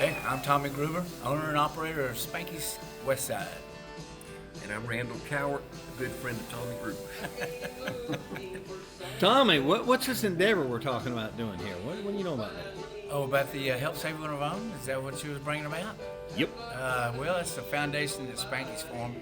Hey, I'm Tommy Gruber, owner and operator of Spanky's West Side. And I'm Randall Cowart, a good friend of Tommy Gruber. Tommy, what's this endeavor we're talking about doing here? What do you know about that? Oh, about the Help Save One of Own? Is that what you was bringing about? Yep. Well, it's the foundation that Spanky's formed.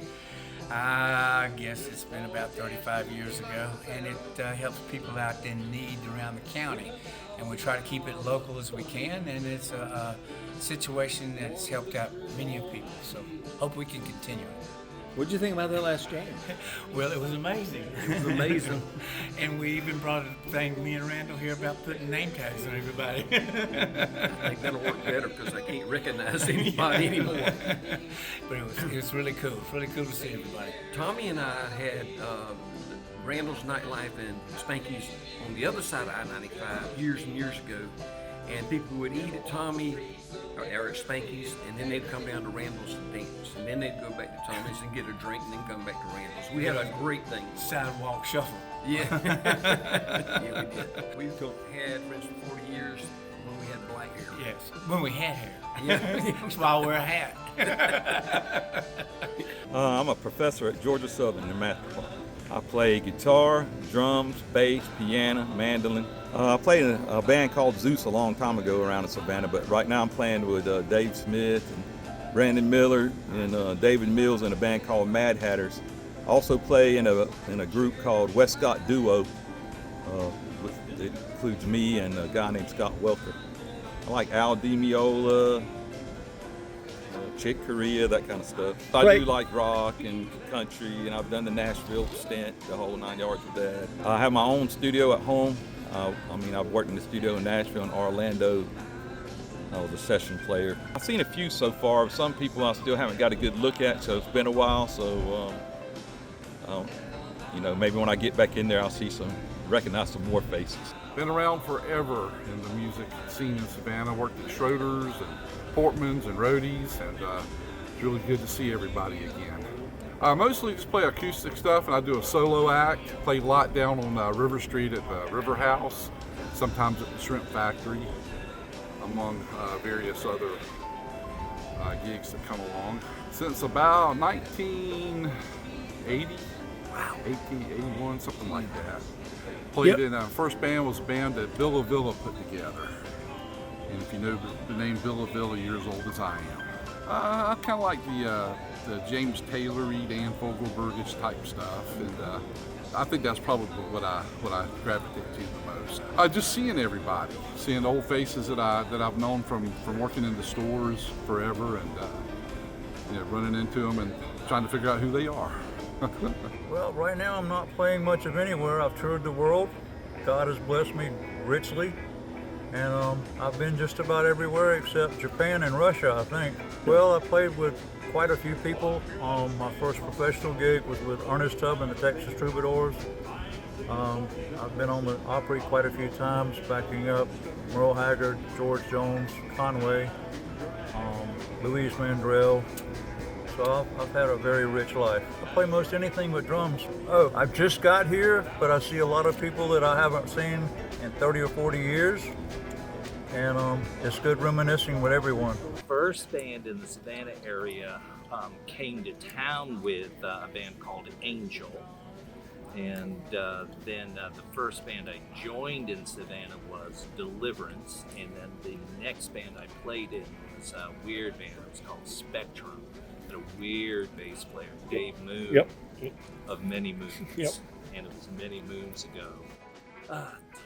I guess it's been about 35 years ago, and it helps people out in need around the county. And we try to keep it local as we can, and it's a situation that's helped out many of people. So hope we can continue it. What'd you think about that last game? Well, it was amazing. It was amazing. And we even brought a thing, me and Randall here, about putting name tags on everybody. I think that'll work better because I can't recognize anybody anymore. But it was really cool. It's really cool to see everybody. Tommy and I had Randall's Nightlife and Spanky's on the other side of I-95 years and years ago. And people would eat at Tommy or at Spanky's, and then they'd come down to Randall's and dance. And then they'd go back to Tommy's and get a drink and then come back to Randall's. We had a great thing. Sidewalk shuffle. Yeah. Yeah, we did. We've had friends for 40 years when we had black hair. Yes, when we had hair. Yeah. That's why I wear a hat. I'm a professor at Georgia Southern in the math department. I play guitar, drums, bass, piano, mandolin. I played in a band called Zeus a long time ago around in Savannah, but right now I'm playing with Dave Smith and Brandon Miller and David Mills in a band called Mad Hatters. I also play in a group called Westcott Duo. It includes me and a guy named Scott Welker. I like Al DiMeola, Chick Corea, that kind of stuff. I do like rock and country, and I've done the Nashville stint, the whole 9 yards with that. I have my own studio at home. I've worked in the studio in Nashville and Orlando. I was a session player. I've seen a few so far. Some people I still haven't got a good look at, so it's been a while. So, maybe when I get back in there, I'll recognize some more faces. Been around forever in the music scene in Savannah. Worked at Schroeder's and Portman's and Roadies, and it's really good to see everybody again. I mostly just play acoustic stuff, and I do a solo act. Play a lot down on River Street at the River House, sometimes at the Shrimp Factory, among various other gigs that come along. Since about 1980, 1881, something like that. Played in first band was a band that Villa Villa put together. And if you know the name Villa Villa, you're as old as I am. I kind of like the James Taylor-y, Dan Fogelberg-ish type stuff, and I think that's probably what I gravitate to the most. Just seeing everybody, seeing old faces that I've known from working in the stores forever, and running into them and trying to figure out who they are. Well, right now I'm not playing much of anywhere. I've toured the world. God has blessed me richly. And I've been just about everywhere except Japan and Russia, I think. Well, I played with quite a few people. My first professional gig was with Ernest Tubb and the Texas Troubadours. I've been on the Opry quite a few times, backing up Merle Haggard, George Jones, Conway, Louise Mandrell. So I've had a very rich life. I play most anything but drums. Oh, I just got here, but I see a lot of people that I haven't seen in 30 or 40 years. And it's good reminiscing with everyone. First band in the Savannah area came to town with a band called Angel. And then the first band I joined in Savannah was Deliverance. And then the next band I played in was a weird band. It was called Spectrum. And a weird bass player, Dave Moon, of Many Moons. And it was many moons ago.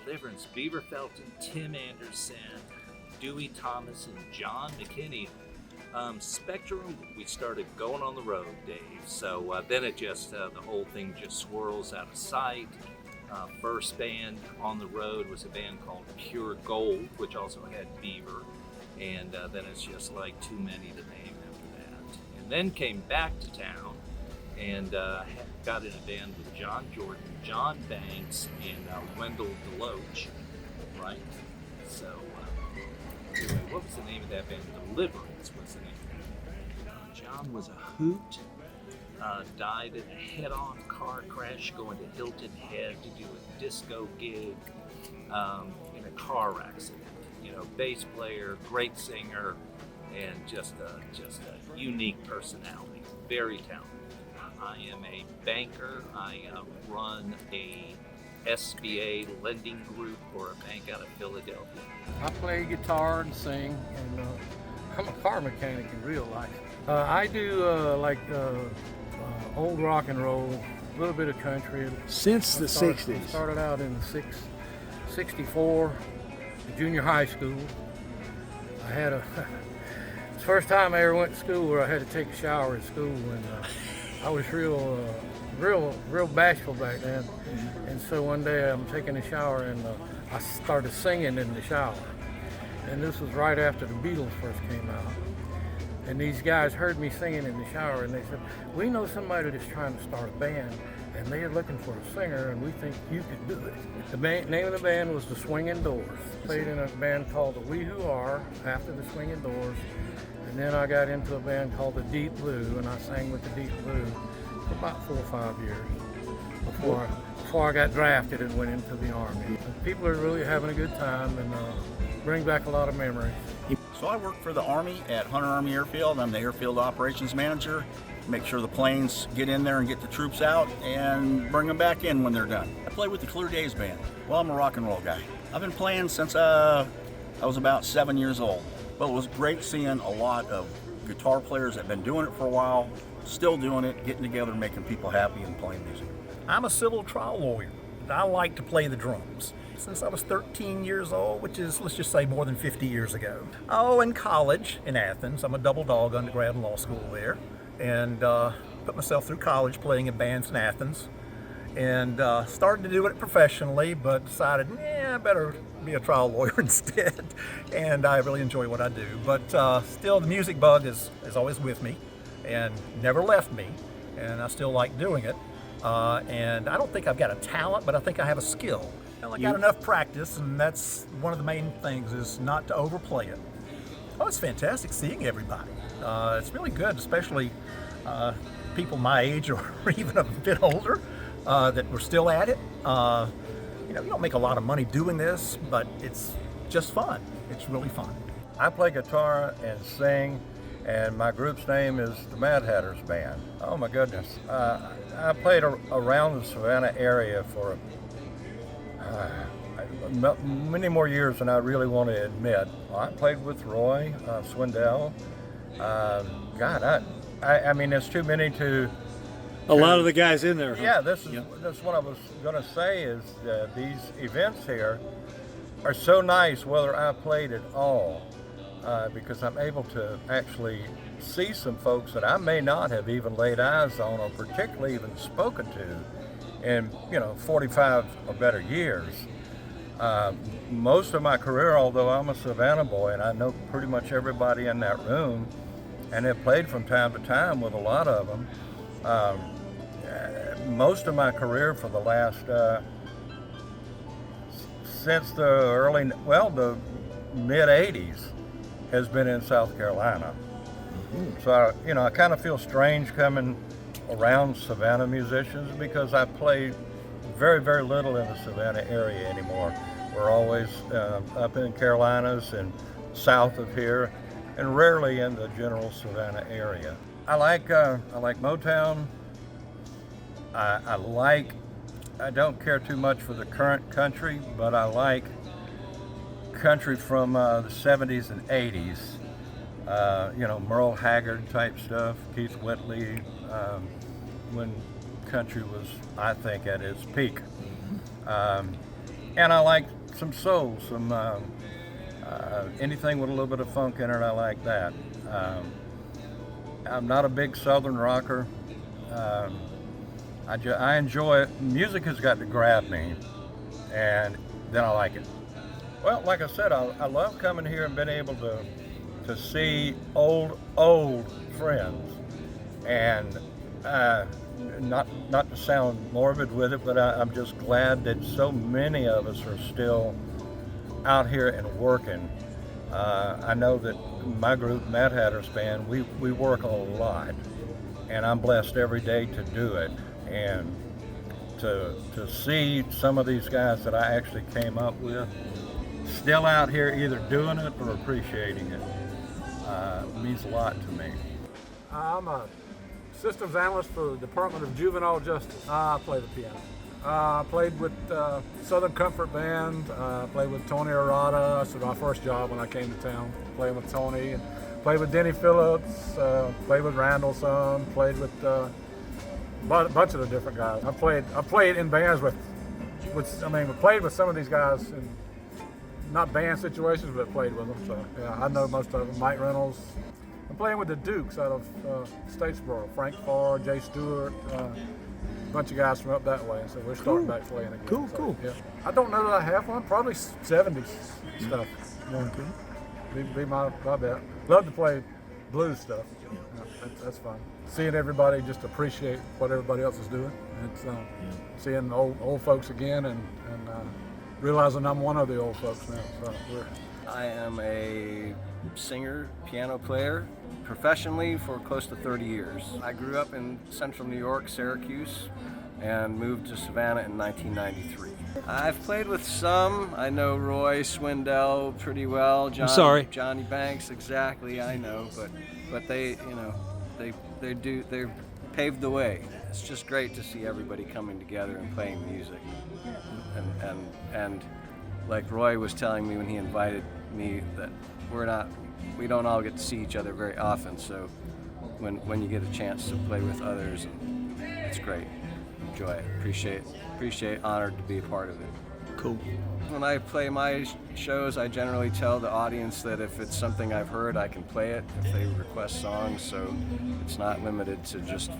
Deliverance, Beaver Felton, Tim Anderson, Dewey Thomas, and John McKinney. Spectrum, we started going on the road, Dave. So then it just, the whole thing just swirls out of sight. First band on the road was a band called Pure Gold, which also had Beaver. And then it's just like too many to name after that. And then came back to town and got in a band with John Jordan, John Banks, and Wendell Deloach, right? So, anyway, what was the name of that band? Deliverance was the name of that. John was a hoot, died in a head-on car crash going to Hilton Head to do a disco gig in a car accident. You know, bass player, great singer, and just a unique personality, very talented. I am a banker. I run a SBA lending group for a bank out of Philadelphia. I play guitar and sing, and I'm a car mechanic in real life. I do old rock and roll, a little bit of country. Since the 60s. Started out in 64, junior high school. I had it's the first time I ever went to school where I had to take a shower at school, and I was real bashful back then. And so one day I'm taking a shower and I started singing in the shower. And this was right after the Beatles first came out. And these guys heard me singing in the shower and they said, "We know somebody that's trying to start a band and they're looking for a singer and we think you could do it." The name of the band was the Swinging Doors. Played in a band called the We Who Are after the Swinging Doors. And then I got into a band called the Deep Blue, and I sang with the Deep Blue for about 4 or 5 years before I got drafted and went into the Army. People are really having a good time and bring back a lot of memories. So I work for the Army at Hunter Army Airfield. I'm the airfield operations manager. Make sure the planes get in there and get the troops out and bring them back in when they're done. I play with the Clear Days Band. Well, I'm a rock and roll guy. I've been playing since I was about 7 years old. Well, it was great seeing a lot of guitar players that have been doing it for a while, still doing it, getting together, making people happy and playing music. I'm a civil trial lawyer. I like to play the drums since I was 13 years old, which is, let's just say, more than 50 years ago. Oh, in college in Athens, I'm a double dog undergrad and law school there, and put myself through college playing in bands in Athens, and started to do it professionally, but decided, I better be a trial lawyer instead, and I really enjoy what I do. But still, the music bug is always with me and never left me, and I still like doing it. And I don't think I've got a talent, but I think I have a skill. I got enough practice, and that's one of the main things, is not to overplay it. Oh, it's fantastic seeing everybody. It's really good, especially people my age or even a bit older that were still at it. You don't make a lot of money doing this, but it's just fun. It's really fun. I play guitar and sing, and my group's name is the Mad Hatters Band. Oh my goodness. I played around the Savannah area for many more years than I really want to admit. I played with Roy Swindell. I mean, there's too many to... A lot of the guys in there. Huh? Yeah, that's what I was going to say, is these events here are so nice, whether I played at all, because I'm able to actually see some folks that I may not have even laid eyes on or particularly even spoken to in 45 or better years. Most of my career, although I'm a Savannah boy and I know pretty much everybody in that room and have played from time to time with a lot of them, most of my career for the last since the mid 80s has been in South Carolina. So I kind of feel strange coming around Savannah musicians, because I play very, very little in the Savannah area anymore. We're always up in Carolinas and south of here, and rarely in the general Savannah area. I like Motown. I don't care too much for the current country, but I like country from the 70s and 80s. Merle Haggard type stuff, Keith Whitley, when country was, I think, at its peak. And I like some soul, some anything with a little bit of funk in it, I like that. I'm not a big Southern rocker. I enjoy it. Music has got to grab me, and then I like it. Well, like I said, I love coming here and being able to see old friends, and not to sound morbid with it, but I'm just glad that so many of us are still out here and working. I know that my group, Mad Hatters Band, we work a lot, and I'm blessed every day to do it. And to see some of these guys that I actually came up with still out here either doing it or appreciating it, means a lot to me. I'm a systems analyst for the Department of Juvenile Justice. I play the piano. I played with Southern Comfort Band. Played with Tony Arata. This was my first job when I came to town. Playing with Tony. And played with Denny Phillips. Played with Randall some. Played with a bunch of the different guys. I played in bands we played with some of these guys in not band situations, but played with them. So yeah, I know most of them. Mike Reynolds. I'm playing with the Dukes out of Statesboro. Frank Farr, Jay Stewart. Bunch of guys from up that way, so we're starting back playing again. Cool. Yeah. I don't know that I have one. Probably 70s stuff. Yeah. Be my bet. Love to play blues stuff. Yeah, that's fun. Seeing everybody just appreciate what everybody else is doing. It's seeing old folks again and realizing I'm one of the old folks now. So I am a singer, piano player, professionally for close to 30 years. I grew up in central New York, Syracuse, and moved to Savannah in 1993. I've played with some. I know Roy Swindell pretty well. Johnny Banks, exactly. I know, but they paved the way. It's just great to see everybody coming together and playing music. And like Roy was telling me when he invited me that we don't all get to see each other very often, so when you get a chance to play with others, it's great. Enjoy it. Appreciate, honored to be a part of it. Cool. When I play my shows, I generally tell the audience that if it's something I've heard, I can play it if they request songs, so it's not limited to just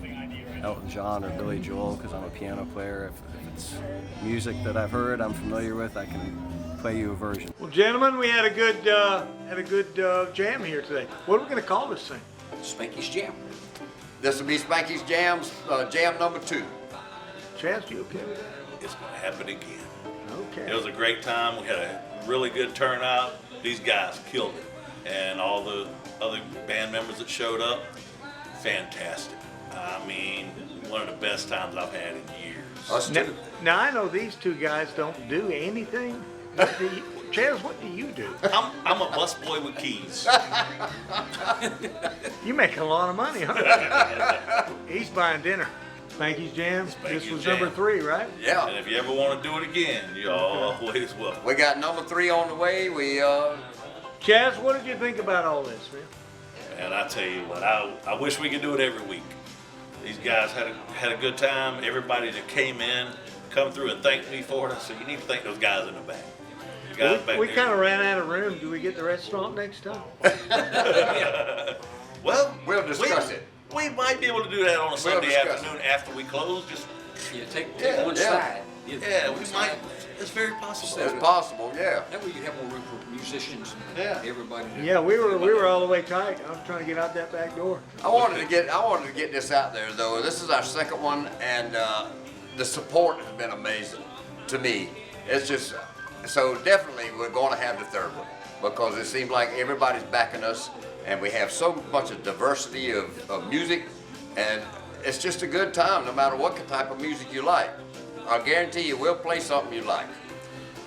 Elton John or Billy Joel, because I'm a piano player. If it's music that I've heard, I'm familiar with, I can play you a version. Well, gentlemen, we had a good jam here today. What are we going to call this thing? Spanky's Jam. This will be Spanky's Jam's jam number 2. Chance, you okay with that? It's going to happen again. Okay. It was a great time. We had a really good turnout. These guys killed it. And all the other band members that showed up, fantastic. I mean, one of the best times I've had in years. Us too. Now, I know these two guys don't do anything. Chaz, what do you do? I'm a busboy with keys. You make a lot of money, huh? He's buying dinner. Spanky's Jam. This was Jam. number 3, right? Yeah. And if you ever want to do it again, you're always welcome. We got number 3 on the way. Chaz, what did you think about all this, man? And I tell you what, I wish we could do it every week. These guys had a good time. Everybody that came in, come through and thanked me for it. So you need to thank those guys in the back. We kind of ran out of room. Do we get the restaurant next time? Well, we'll discuss it. We might be able to do that on a Sunday afternoon after we close. Just take one side. Yeah, we might. It's very possible. It's possible, yeah. That way you have more room for musicians and everybody. Yeah, we were all the way tight. I was trying to get out that back door. I wanted to get this out there though. This is our second one, and the support has been amazing to me. It's just so definitely we're going to have the third one because it seems like everybody's backing us, and we have so much of diversity of music, and it's just a good time no matter what type of music you like. I guarantee you we'll play something you like.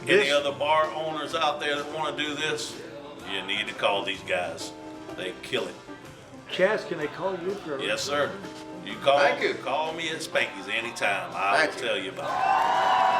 Any other bar owners out there that want to do this, you need to call these guys. They kill it. Chaz, can they call you for? Yes, sir. You call me at Spanky's anytime. I'll tell you about it.